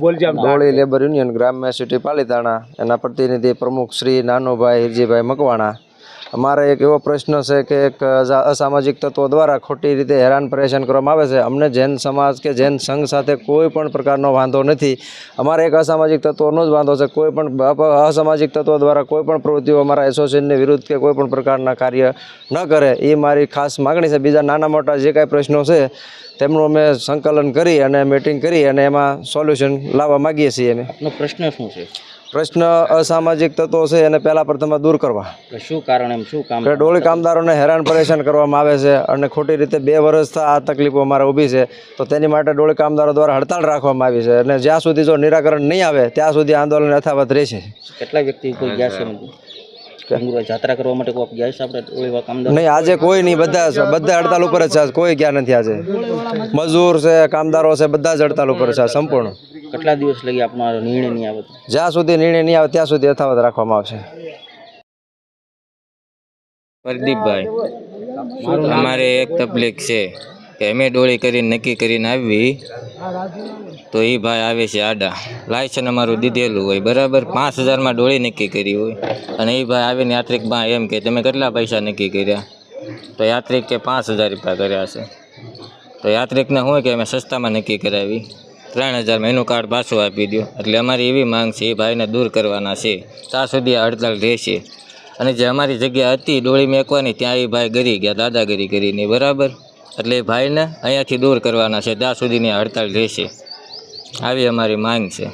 ડોળી labour union ગ્રામ્ય city Palitana એના પ્રતિનિધિ પ્રમુખ શ્રી નાનુભાઈ હિરજીભાઈ મકવાણા। અમારે એક એવો પ્રશ્ન છે કે એક અસામાજિક તત્વો દ્વારા ખોટી રીતે હેરાન પરેશાન કરવામાં આવે છે। અમને જૈન સમાજ કે જૈન સંઘ સાથે કોઈ પણ પ્રકારનો વાંધો નથી। અમારે એક અસામાજિક તત્વોનો જ વાંધો છે। કોઈ પણ અસામાજિક તત્વો દ્વારા કોઈ પણ પ્રવૃત્તિઓ અમારા એસોસિએશનની વિરુદ્ધ કે કોઈ પણ પ્રકારના કાર્ય ન કરે એ મારી ખાસ માગણી છે। બીજા નાના મોટા જે કાંઈ પ્રશ્નો છે તેમનું અમે સંકલન કરી અને મીટિંગ કરી અને એમાં સોલ્યુશન લાવવા માગીએ છીએ। અમે પ્રશ્ન શું છે? પ્રશ્ન અસામાજિક તત્વો છે એને પહેલાં પ્રથમ દૂર કરવા। શું કારણ એમ શું કામ? કે ડોળી કામદારોને હેરાન પરેશાન કરવામાં આવે છે અને ખોટી રીતે 2 વર્ષથી આ તકલીફો અમારે ઊભી છે। તો તેની માટે ડોળી કામદારો દ્વારા હડતાળ રાખવામાં આવી છે અને જ્યાં સુધી જો નિરાકરણ નહીં આવે ત્યાં સુધી આંદોલન યથાવત રહેશે। કેટલા વ્યક્તિ કોઈ ગયા છે જાત્રા કરવા માટે કોઈ ગયા છે આપણે ડોળી કામદાર? નહીં, આજે કોઈ નહીં, બધા હડતાલ ઉપર જ છે। કોઈ ગયા નથી આજે। મજૂર છે, કામદારો છે, બધા જ હડતાલ ઉપર છે સંપૂર્ણ। કેટલા દિવસ લગી આપનો નિર્ણય નહીં આવે? જ્યાં સુધી નિર્ણય નહીં આવે ત્યાં સુધી યથાવત રાખવામાં આવશે। પ્રદીપભાઈ, અમારે એક તકલીફ છે કે અમે ડોળી કરીને નક્કી કરીને આવી તો એ ભાઈ આવે છે આડા, લાયસન્સ અમારું દીધેલું હોય બરાબર, 5000માં ડોળી નક્કી કરી હોય અને એ ભાઈ આવીને યાત્રિકમાં એમ કે તમે કેટલા પૈસા નક્કી કર્યા? તો યાત્રિક કે 5000 રૂપિયા કર્યા છે। તો યાત્રિકને શું કે અમે સસ્તામાં નક્કી કરાવી 3000માં એનું કાર્ડ પાછું આપી દો। એટલે અમારી એવી માંગ છે એ ભાઈને દૂર કરવાના છે, ત્યાં સુધી આ હડતાલ રહેશે। અને જે અમારી જગ્યા હતી ડોળી મેકવાની ત્યાં એ ભાઈ ગરી ગયા દાદાગીરી કરીને બરાબર, એટલે એ ભાઈને અહીંયાથી દૂર કરવાના છે, ત્યાં સુધીની હડતાલ રહેશે। આવી અમારી માંગ છે।